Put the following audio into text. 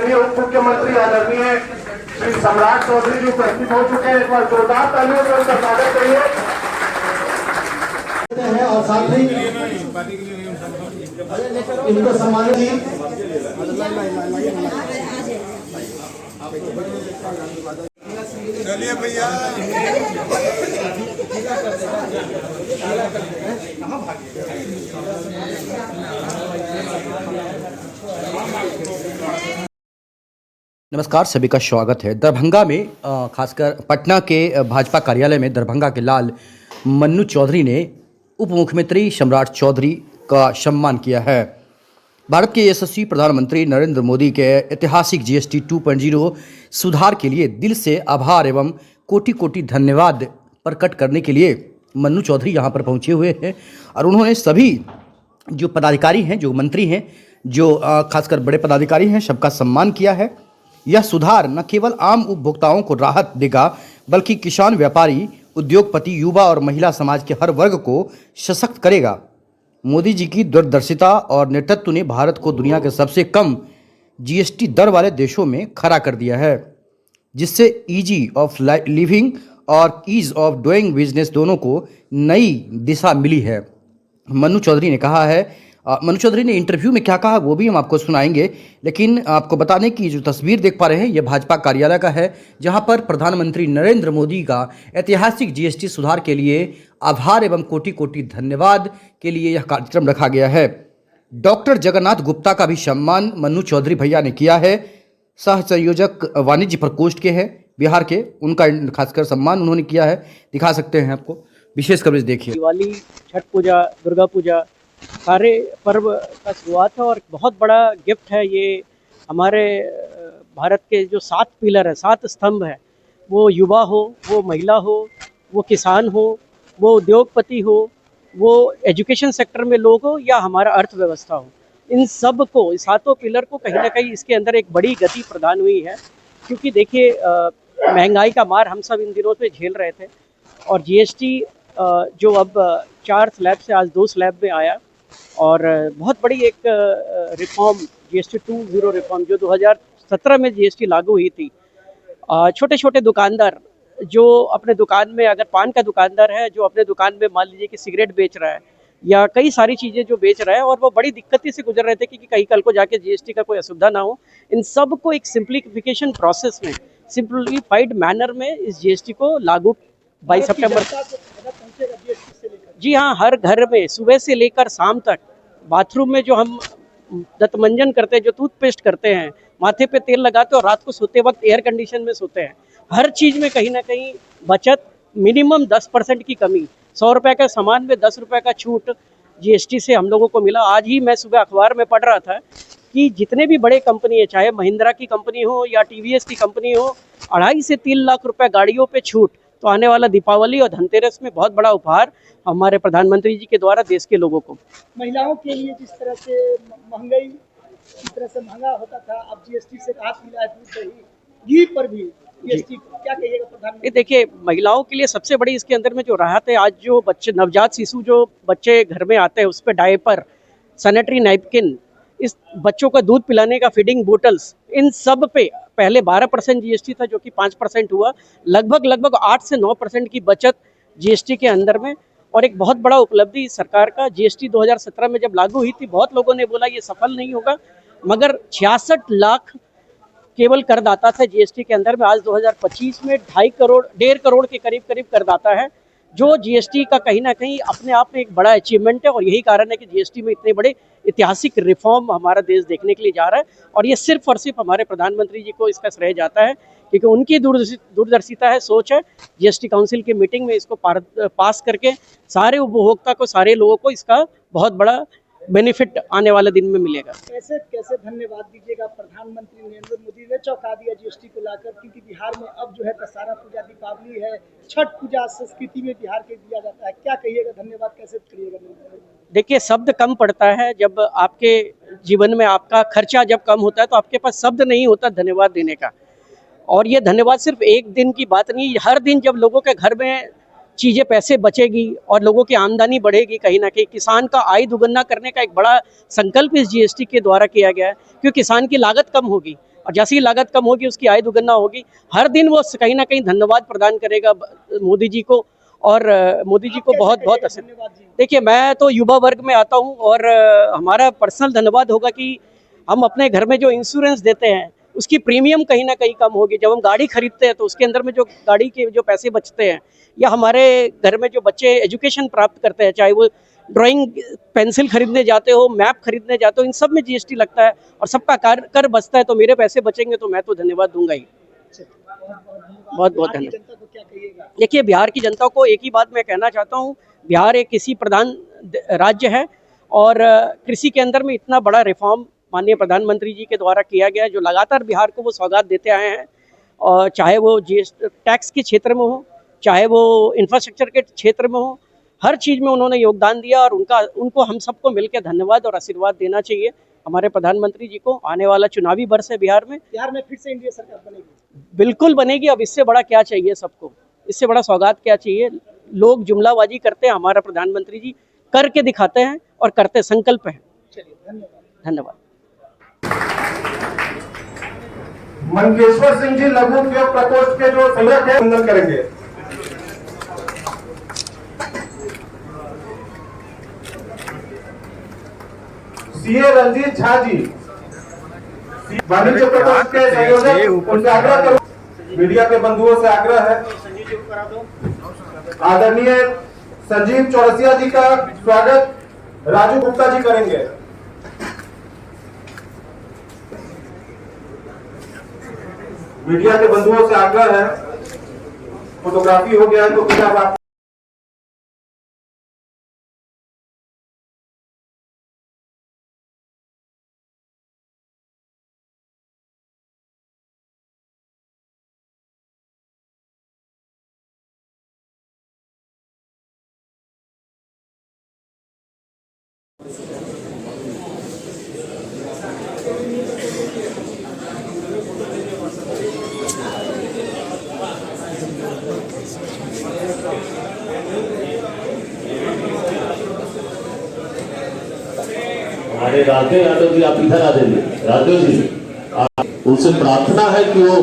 माननीय उप मुख्यमंत्री आदरणीय श्री सम्राट चौधरी जी उपस्थित हो चुके हैं। एक बार जोरदार तालियों से उनका स्वागत करिए। और साथ ही इनको सम्मानित चलिए भैया। नमस्कार, सभी का स्वागत है। दरभंगा में खासकर पटना के भाजपा कार्यालय में दरभंगा के लाल मन्नू चौधरी ने उप मुख्यमंत्री सम्राट चौधरी का सम्मान किया है। भारत के यशस्वी प्रधानमंत्री नरेंद्र मोदी के ऐतिहासिक जीएसटी 2.0 सुधार के लिए दिल से आभार एवं कोटि कोटि धन्यवाद प्रकट करने के लिए मन्नू चौधरी यहाँ पर पहुँचे हुए हैं और उन्होंने सभी जो पदाधिकारी हैं, जो मंत्री हैं, जो खासकर बड़े पदाधिकारी हैं, सबका सम्मान किया है। यह सुधार न केवल आम उपभोक्ताओं को राहत देगा बल्कि किसान, व्यापारी, उद्योगपति, युवा और महिला समाज के हर वर्ग को सशक्त करेगा। मोदी जी की दूरदर्शिता और नेतृत्व ने भारत को दुनिया के सबसे कम जीएसटी दर वाले देशों में खड़ा कर दिया है, जिससे ईजी ऑफ लिविंग और ईज ऑफ डूइंग बिजनेस दोनों को नई दिशा मिली है। मन्नू चौधरी ने इंटरव्यू में क्या कहा वो भी हम आपको सुनाएंगे, लेकिन आपको बताने की जो तस्वीर देख पा रहे हैं ये भाजपा कार्यालय का है, जहां पर प्रधानमंत्री नरेंद्र मोदी का ऐतिहासिक जीएसटी सुधार के लिए आभार एवं कोटि कोटि धन्यवाद के लिए यह कार्यक्रम रखा गया है। डॉक्टर जगन्नाथ गुप्ता का भी सम्मान मन्नू चौधरी भैया ने किया है। सह संयोजक वाणिज्य प्रकोष्ठ के हैं बिहार के, उनका खासकर सम्मान उन्होंने किया है। दिखा सकते हैं आपको, विशेष कवरेज देखिए। दिवाली, छठ पूजा, दुर्गा पूजा सारे पर्व का शुरुआत है और बहुत बड़ा गिफ्ट है ये हमारे भारत के जो 7 पिलर है, 7 स्तंभ है, वो युवा हो, वो महिला हो, वो किसान हो, वो उद्योगपति हो, वो एजुकेशन सेक्टर में लोग हो या हमारा अर्थव्यवस्था हो, इन सब को, इस 7 पिलर को कहीं ना कहीं इसके अंदर एक बड़ी गति प्रदान हुई है। क्योंकि देखिए महंगाई का मार हम सब इन दिनों पे झेल रहे थे और जीएसटी जो अब 4 स्लैब से आज 2 स्लैब में आया और बहुत बड़ी एक रिफॉर्म जीएसटी 2.0 रिफॉर्म जो 2017 में जीएसटी लागू हुई थी। छोटे छोटे दुकानदार जो अपने दुकान में, अगर पान का दुकानदार है जो अपने दुकान में मान लीजिए कि सिगरेट बेच रहा है या कई सारी चीज़ें जो बेच रहा है और वो बड़ी दिक्कत से गुजर रहे थे कि कहीं कल को जाके जीएसटी का कोई असुविधा ना हो, इन सब को एक सिंप्लीफिकेशन प्रोसेस में, सिंप्लीफाइड मैनर में इस जीएसटी को लागू 22 सितंबर। जी हाँ, हर घर में सुबह से लेकर शाम तक बाथरूम में जो हम दंतमंजन करते हैं, जो टूथपेस्ट करते हैं, माथे पे तेल लगाते हैं और रात को सोते वक्त एयर कंडीशन में सोते हैं, हर चीज़ में कहीं ना कहीं बचत, मिनिमम 10% की कमी, 100 रुपये का सामान में 10 रुपये का छूट जीएसटी से हम लोगों को मिला। आज ही मैं सुबह अखबार में पढ़ रहा था कि जितने भी बड़े कंपनी है, चाहे महिंद्रा की कंपनी हो या टीवीएस की कंपनी हो, 2.5 से 3 लाख रुपए गाड़ियों पे छूट। तो आने वाला दीपावली और धनतेरस में बहुत बड़ा उपहार हमारे प्रधानमंत्री जी के द्वारा देश के लोगों को। महिलाओं के लिए जिस तरह से महंगाई, जिस तरह से महंगा होता था, अब जीएसटी से राहत मिला है, दूध, दही, घी पर भी जीएसटी, क्या कहिएगा प्रधानमंत्री? देखिए, महिलाओं के लिए सबसे बड़ी इसके अंदर में जो राहत है, आज जो बच्चे, नवजात शिशु जो बच्चे घर में आते हैं उस पर डायपर, सैनिटरी नैपकिन, इस बच्चों का दूध पिलाने का फीडिंग बोटल्स, इन सब पे पहले 12% जीएसटी था जो कि 5% हुआ, लगभग 8 से 9% की बचत जीएसटी के अंदर में। और एक बहुत बड़ा उपलब्धि सरकार का, जीएसटी 2017 में जब लागू हुई थी, बहुत लोगों ने बोला ये सफल नहीं होगा, मगर 66 लाख केवल करदाता थे जीएसटी के अंदर में। आज 2025 में 1.5 करोड़ के करीब करदाता है, जो जीएसटी का कहीं ना कहीं अपने आप में एक बड़ा अचीवमेंट है। और यही कारण है कि जीएसटी में इतने बड़े ऐतिहासिक रिफॉर्म हमारा देश देखने के लिए जा रहा है। और ये सिर्फ और सिर्फ हमारे प्रधानमंत्री जी को इसका श्रेय जाता है, क्योंकि उनकी दूरदर्शिता है, सोच है। जीएसटी काउंसिल की मीटिंग में इसको पास करके सारे उपभोक्ता को, सारे लोगों को इसका बहुत बड़ा बेनिफिट आने वाले दिन में मिलेगा। कैसे धन्यवाद दीजिएगा प्रधानमंत्री नरेंद्र मोदी ने चौंका दिया जीएसटी को लाकर, क्योंकि बिहार में अब जो है दशहरा पूजा, दीपावली है, छठ पूजा संस्कृति में बिहार के दिया जाता है, क्या कहिएगा, धन्यवाद कैसे करिएगा? देखिए, शब्द कम पड़ता है जब आपके जीवन में आपका खर्चा जब कम होता है तो आपके पास शब्द नहीं होता धन्यवाद देने का। और ये धन्यवाद सिर्फ एक दिन की बात नहीं, हर दिन जब लोगों के घर में चीज़ें पैसे बचेगी और लोगों की आमदनी बढ़ेगी। कहीं ना कहीं किसान का आय दुगना करने का एक बड़ा संकल्प इस जीएसटी के द्वारा किया गया है, क्योंकि किसान की लागत कम होगी और जैसी ही लागत कम होगी उसकी आय दुगना होगी। हर दिन वो कहीं ना कहीं धन्यवाद प्रदान करेगा मोदी जी को, और मोदी जी को बहुत बहुत असर। देखिए, मैं तो युवा वर्ग में आता हूँ और हमारा पर्सनल धन्यवाद होगा कि हम अपने घर में जो इंश्योरेंस देते हैं उसकी प्रीमियम कहीं ना कहीं कम होगी। जब हम गाड़ी खरीदते हैं तो उसके अंदर में जो गाड़ी के जो पैसे बचते हैं, या हमारे घर में जो बच्चे एजुकेशन प्राप्त करते हैं, चाहे वो ड्राइंग पेंसिल खरीदने जाते हो, मैप खरीदने जाते हो, इन सब में जीएसटी लगता है और सबका कर बचता है, तो मेरे पैसे बचेंगे तो मैं तो धन्यवाद दूंगा ही। बहुत बहुत धन्यवाद। देखिए, बिहार की जनता को एक ही बात मैं कहना चाहता हूँ, बिहार एक कृषि प्रधान राज्य है और कृषि के अंदर में इतना बड़ा रिफॉर्म माननीय प्रधानमंत्री जी के द्वारा किया गया है, जो लगातार बिहार को वो सौगात देते आए हैं। और चाहे वो जीएसटी टैक्स के क्षेत्र में हो, चाहे वो इंफ्रास्ट्रक्चर के क्षेत्र में हो, हर चीज़ में उन्होंने योगदान दिया और उनको हम सबको मिलकर धन्यवाद और आशीर्वाद देना चाहिए हमारे प्रधानमंत्री जी को। आने वाला चुनावी वर्ष है बिहार में फिर से एनडीए सरकार बनेगी, बिल्कुल बनेगी। अब इससे बड़ा क्या चाहिए सबको, इससे बड़ा सौगात क्या चाहिए। लोग जुमलाबाजी करते हैं, हमारा प्रधानमंत्री जी करके दिखाते हैं और करते संकल्प है। चलिए, धन्यवाद। मंगेश्वर सिंह जी लघु उद्योग प्रकोष्ठ के जो संयोजक है अभिनंदन करेंगे। सीए रंजीत झा जी वाणिज्य प्रकोष्ठ के संयोजक, उनसे आग्रह करूं, मीडिया के बंधुओं से आग्रह है, आदरणीय संजीव चौरसिया जी का स्वागत राजू गुप्ता जी करेंगे। मीडिया के बंधुओं से आग्रह है, फोटोग्राफी हो गया है तो फिर आप हमारे राजदेव यादव जी, आप इधर आ जाइए। राजदेव जी, उनसे प्रार्थना है कि वो